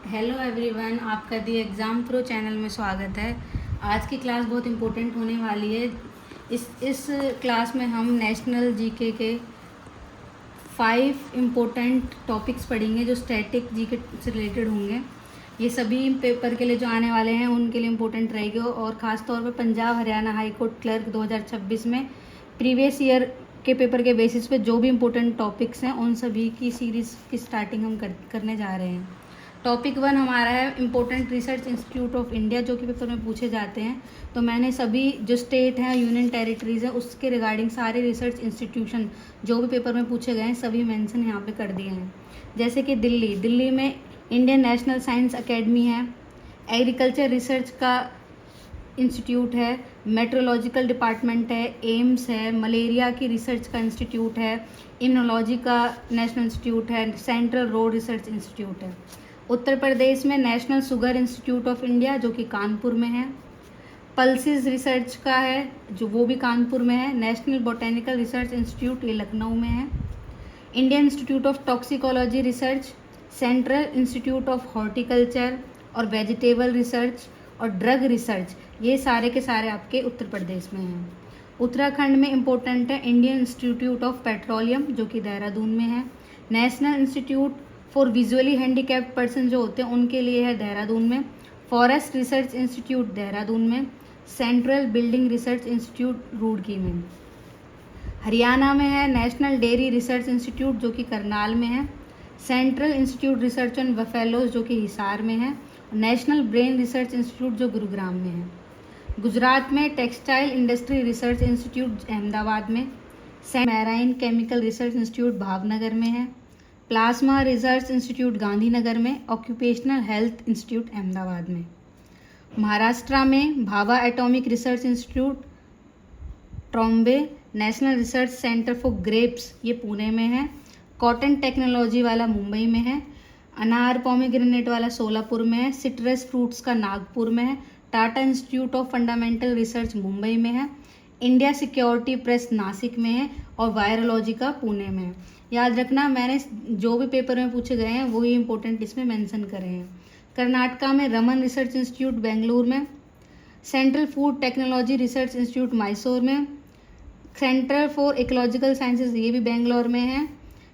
Hello everyone, आपका the exam pro channel में स्वागत है। आज की क्लास बहुत इम्पोर्टेंट होने वाली है। इस क्लास में हम नेशनल जीके के 5 इम्पोर्टेंट टॉपिक्स पढ़ेंगे जो स्टैटिक जीके से रिलेटेड होंगे। ये सभी पेपर के लिए जो आने वाले हैं उनके लिए इम्पोर्टेंट रहेगी और ख़ास तौर पर Punjab Haryana high court clerk 2026 में प्रीवियस ईयर के पेपर के बेसिस पे जो भी इम्पोर्टेंट टॉपिक्स हैं उन सभी की सीरीज़ की स्टार्टिंग हम करने जा रहे हैं। टॉपिक 1 हमारा है important research institute of India, जो कि पेपर में पूछे जाते हैं। तो मैंने सभी जो स्टेट हैं, यूनियन टेरिटरीज हैं, उसके रिगार्डिंग सारे रिसर्च इंस्टीट्यूशन जो भी पेपर में पूछे गए हैं सभी मेंशन यहाँ पे कर दिए हैं। जैसे कि दिल्ली में इंडियन नेशनल साइंस एकेडमी है, एग्रीकल्चर रिसर्च का इंस्टीट्यूट है, मेट्रोलॉजिकल डिपार्टमेंट है, एम्स है, मलेरिया की रिसर्च का इंस्टीट्यूट है, इम्यूनोलॉजी का नेशनल इंस्टीट्यूट है, सेंट्रल रोड रिसर्च इंस्टीट्यूट है। उत्तर प्रदेश में national sugar institute of India जो कि कानपुर में है, पल्सिस रिसर्च का है जो वो भी कानपुर में है, नेशनल बोटेनिकल रिसर्च इंस्टीट्यूट ये लखनऊ में है, Indian institute of toxicology research, central institute of horticulture और वेजिटेबल रिसर्च और ड्रग रिसर्च ये सारे के सारे आपके उत्तर प्रदेश में हैं। उत्तराखंड में इम्पोर्टेंट है इंडियन इंस्टीट्यूट ऑफ पेट्रोलियम जो कि देहरादून में है, national institute for visually handicapped person जो होते हैं उनके लिए है देहरादून में, फॉरेस्ट रिसर्च इंस्टीट्यूट देहरादून में, central building research institute Roorkee में। हरियाणा में है नेशनल डेयरी रिसर्च इंस्टीट्यूट जो कि करनाल में है, central institute research on buffaloes जो कि हिसार में है, नेशनल ब्रेन रिसर्च इंस्टीट्यूट जो गुरुग्राम में है। गुजरात में textile industry research institute Ahmedabad में, marine chemical research institute Bhavnagar में है, प्लाज्मा रिसर्च इंस्टीट्यूट गांधीनगर में, ऑक्यूपेशनल हेल्थ इंस्टीट्यूट अहमदाबाद में। महाराष्ट्र में Bhabha atomic research institute Trombay, national research centre for grapes ये पुणे में है, कॉटन टेक्नोलॉजी वाला मुंबई में है, अनार पोमीग्रेनेट वाला सोलापुर में है, सिट्रस फ्रूट्स का नागपुर में है, Tata institute of fundamental research Mumbai में है, इंडिया सिक्योरिटी प्रेस नासिक में है और वायरोलॉजी का पुणे में है। याद रखना मैंने जो भी पेपर में पूछे गए हैं वही इंपॉर्टेंट इसमें मेंशन करे हैं। कर्नाटका में रमन रिसर्च इंस्टीट्यूट बेंगलुरु में, central food technology research institute Mysore में, सेंटर फॉर इकोलॉजिकल साइंसेज ये भी बेंगलोर में है,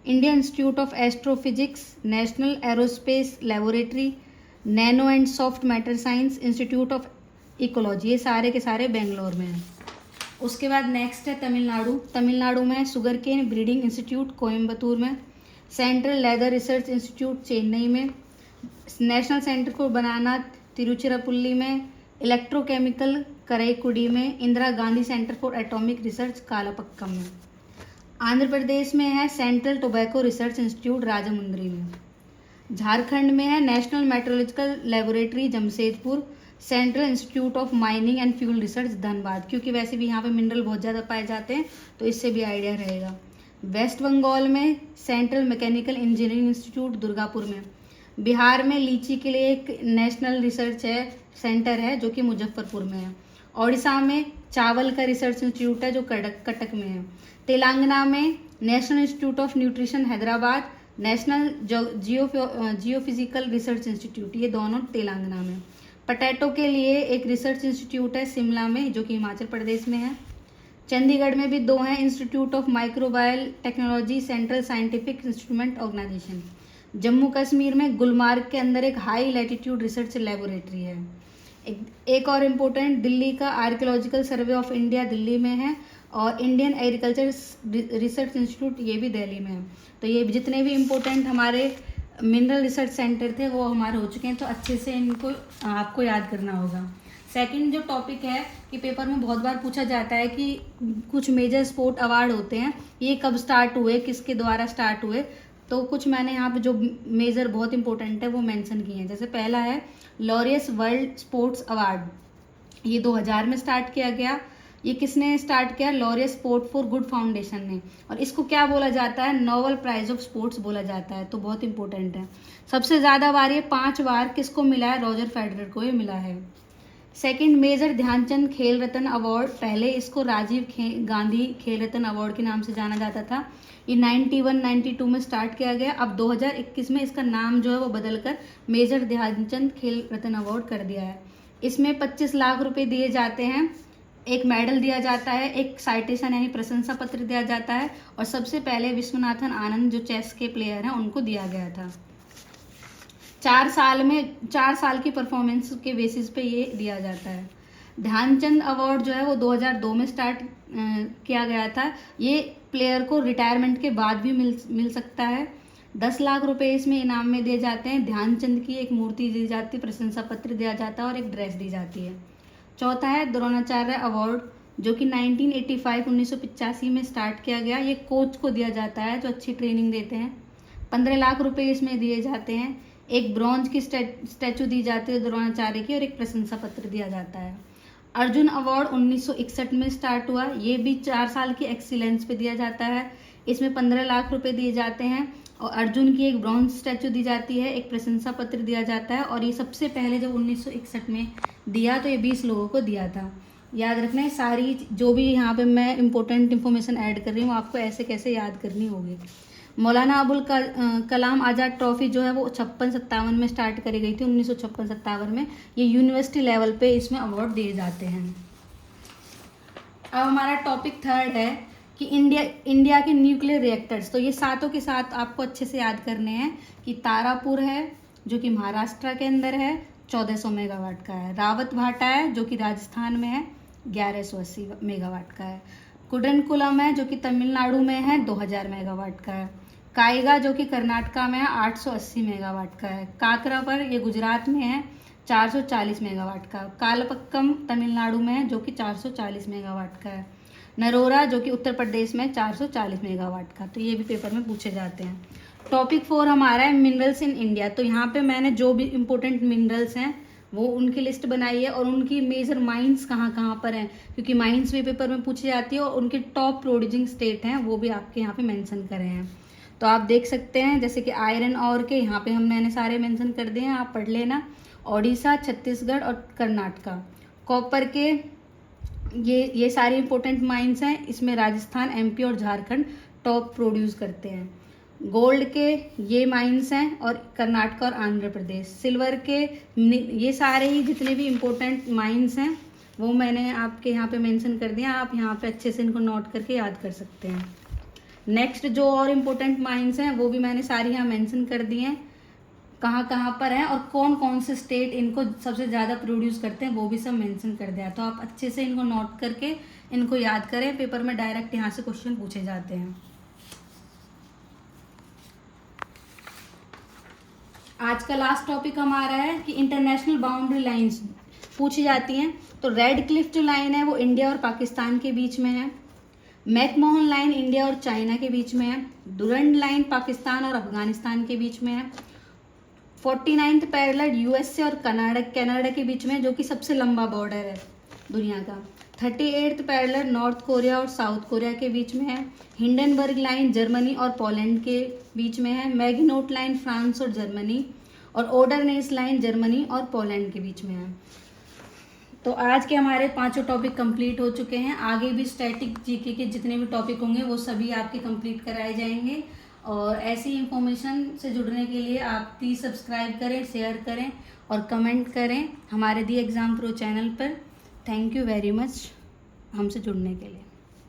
Indian institute of astrophysics, national aerospace laboratory, nano and soft matter science institute of ecology ये सारे के सारे बेंगलोर में हैं। उसके बाद नेक्स्ट है तमिलनाडु में sugar cane breeding institute Coimbatore में, central leather research institute Chennai में, national centre for banana Tiruchirappalli में, इलेक्ट्रोकेमिकल कराईकुडी में, Indira Gandhi centre for atomic research Kalpakkam में। आंध्र प्रदेश में है central tobacco research institute Rajahmundry में। झारखंड में है national metrological laboratory Jamshedpur, central institute of mining and fuel research Dhanbad, क्योंकि वैसे भी यहाँ पे मिनरल बहुत ज़्यादा पाए जाते हैं तो इससे भी आइडिया रहेगा। वेस्ट बंगाल में central mechanical engineering institute Durgapur में, बिहार में लीची के लिए एक नेशनल रिसर्च सेंटर है जो कि मुजफ्फरपुर में है, ओडिशा में चावल का रिसर्च इंस्टीट्यूट है जो कटक में है, तेलंगाना में national institute of nutrition Hyderabad, national geophysical research institute ये दोनों तेलंगाना में। पटैटो के लिए एक रिसर्च इंस्टीट्यूट है शिमला में जो कि हिमाचल प्रदेश में है। चंडीगढ़ में भी 2 हैं, institute of microbial technology, central scientific instrument organisation. Jammu Kashmir में गुलमार्ग के अंदर एक हाई लैटिट्यूड रिसर्च लेबोरेटरी है। एक और इम्पोर्टेंट दिल्ली का archaeological survey of India Delhi में है और इंडियन एग्रीकल्चर रिसर्च इंस्टीट्यूट ये भी दिल्ली में है। तो ये जितने भी इम्पोर्टेंट हमारे मिनरल रिसर्च सेंटर थे वो हमारे हो चुके हैं, तो अच्छे से इनको आपको याद करना होगा। सेकंड जो टॉपिक है कि पेपर में बहुत बार पूछा जाता है कि कुछ मेजर स्पोर्ट अवार्ड होते हैं ये कब स्टार्ट हुए, किसके द्वारा स्टार्ट हुए, तो कुछ मैंने यहाँ पे जो मेजर बहुत इंपॉर्टेंट है वो मेंशन किए हैं। जैसे पहला है लॉरियस वर्ल्ड स्पोर्ट्स अवार्ड, ये 2000 में स्टार्ट किया गया। ये किसने स्टार्ट किया? Laureus sport for good foundation ने। और इसको क्या बोला जाता है? नोबेल प्राइज ऑफ स्पोर्ट्स बोला जाता है, तो बहुत इंपॉर्टेंट है। सबसे ज़्यादा बार ये 5 बार किसको मिला है? रॉजर फेडरर को ये मिला है। सेकंड, मेजर ध्यानचंद खेल रत्न अवार्ड, पहले इसको राजीव गांधी खेल रत्न अवार्ड के नाम से जाना जाता था। ये 91-92 में स्टार्ट किया गया। अब 2021 में इसका नाम जो है वो बदलकर मेजर ध्यानचंद खेल रत्न अवार्ड कर दिया है। इसमें 25 लाख रुपए दिए जाते हैं, एक मेडल दिया जाता है, एक साइटेशन यानी प्रशंसा पत्र दिया जाता है, और सबसे पहले विश्वनाथन आनंद जो चेस के प्लेयर हैं उनको दिया गया था। 4 साल की परफॉर्मेंस के बेसिस पे ये दिया जाता है। ध्यानचंद अवार्ड जो है वो 2002 में स्टार्ट किया गया था। ये प्लेयर को रिटायरमेंट के बाद भी मिल सकता है। 10 लाख रुपए इसमें इनाम में दिए जाते हैं। ध्यानचंद की एक मूर्ति दी जाती है, प्रशंसा पत्र दिया जाता है और एक ड्रेस दी जाती है। चौथा है द्रोणाचार्य अवार्ड, जो कि 1985 में स्टार्ट किया गया। ये कोच को दिया जाता है जो अच्छी ट्रेनिंग देते हैं। 15 लाख रुपए इसमें दिए जाते हैं। एक ब्रॉन्ज की स्टैचू दी जाती है द्रोणाचार्य की और एक प्रशंसा पत्र दिया जाता है। अर्जुन अवार्ड 1961 में स्टार्ट हुआ। ये भी 4 साल की एक्सीलेंस पे दिया जाता है। इसमें 15 लाख रुपए दिए जाते हैं और अर्जुन की एक ब्रॉन्ज स्टैचू दी जाती है, एक प्रशंसा पत्र दिया जाता है। और ये सबसे पहले जब 1961 में दिया तो ये 20 लोगों को दिया था। याद रखना है, सारी जो भी यहाँ पे मैं इंपॉर्टेंट इन्फॉर्मेशन ऐड कर रही हूँ आपको ऐसे कैसे याद करनी होगी। मौलाना अबुल कलाम आज़ाद ट्रॉफी जो है वो 56-57 में स्टार्ट करी गई थी, 1956-57 में। ये यूनिवर्सिटी लेवल पे इसमें अवार्ड दिए जाते हैं। अब हमारा टॉपिक थर्ड है कि इंडिया के न्यूक्लियर रिएक्टर्स। तो ये सातों के साथ आपको अच्छे से याद करने हैं कि तारापुर है जो कि महाराष्ट्र के अंदर है, 1400 मेगावाट का है। रावत भाटा है जो कि राजस्थान में है, 1180 मेगावाट का है। कुडनकुलम है जो कि तमिलनाडु में है, 2000 मेगावाट का है। काइगा जो कि कर्नाटका में है, 880 मेगावाट का है। काकरापर ये गुजरात में है, 440 मेगावाट का। कालपक्कम तमिलनाडु में है जो कि 440 मेगावाट का है। नरोरा जो कि उत्तर प्रदेश में 440 मेगावाट का। तो ये भी पेपर में पूछे जाते हैं। टॉपिक 4 हमारा है मिनरल्स इन इंडिया। तो यहाँ पे मैंने जो भी इम्पोर्टेंट मिनरल्स हैं वो उनकी लिस्ट बनाई है और उनकी मेजर माइंस कहाँ कहाँ पर हैं, क्योंकि माइंस भी पेपर में पूछी जाती है और उनके टॉप प्रोड्यूसिंग स्टेट हैं वो भी आपके यहाँ पे मेंशन करे हैं। तो आप देख सकते हैं जैसे कि आयरन और के यहाँ पे मैंने सारे मेंशन कर दिए हैं, आप पढ़ लेना। ओडिशा, छत्तीसगढ़ और कर्नाटका। कॉपर के ये सारी इंपॉर्टेंट माइंस हैं, इसमें राजस्थान, एमपी और झारखंड टॉप प्रोड्यूस करते हैं। गोल्ड के ये माइंस हैं और कर्नाटका और आंध्र प्रदेश। सिल्वर के ये सारे ही जितने भी इम्पोर्टेंट माइंस हैं वो मैंने आपके यहाँ पे मेंशन कर दिया। आप यहाँ पे अच्छे से इनको नोट करके याद कर सकते हैं। नेक्स्ट जो और इम्पोर्टेंट माइंस हैं वो भी मैंने सारी यहाँ मेंशन कर दी हैं, कहाँ कहाँ पर हैं और कौन कौन से स्टेट इनको सबसे ज़्यादा प्रोड्यूस करते हैं वो भी सब मेंशन कर दिया। तो आप अच्छे से इनको नोट करके इनको याद करें, पेपर में डायरेक्ट यहाँ से क्वेश्चन पूछे जाते हैं। आज का लास्ट टॉपिक हमारा है कि इंटरनेशनल बाउंड्री लाइंस पूछी जाती हैं। तो रेड क्लिफ जो लाइन है वो इंडिया और पाकिस्तान के बीच में है। मैकमोहन लाइन इंडिया और चाइना के बीच में है। डुरंड लाइन पाकिस्तान और अफगानिस्तान के बीच में है। 49th पैरेलल यूएसए और कनाडा के बीच में, जो कि सबसे लंबा बॉर्डर है दुनिया का। 38th पैरेलल नॉर्थ कोरिया और साउथ कोरिया के बीच में है। हिंडनबर्ग लाइन जर्मनी और पोलैंड के बीच में है। मैगिनोट लाइन फ्रांस और जर्मनी, और ओडरनेस लाइन जर्मनी और पोलैंड के बीच में है। तो आज के हमारे 5 टॉपिक कंप्लीट हो चुके हैं। आगे भी स्टैटिक जीके के जितने भी टॉपिक होंगे वो सभी आपके कंप्लीट कराए जाएंगे। और ऐसी इंफॉर्मेशन से जुड़ने के लिए आप प्लीज़ सब्सक्राइब करें, शेयर करें और कमेंट करें हमारे दी एग्ज़ाम प्रो चैनल पर। थैंक यू वेरी मच हमसे जुड़ने के लिए।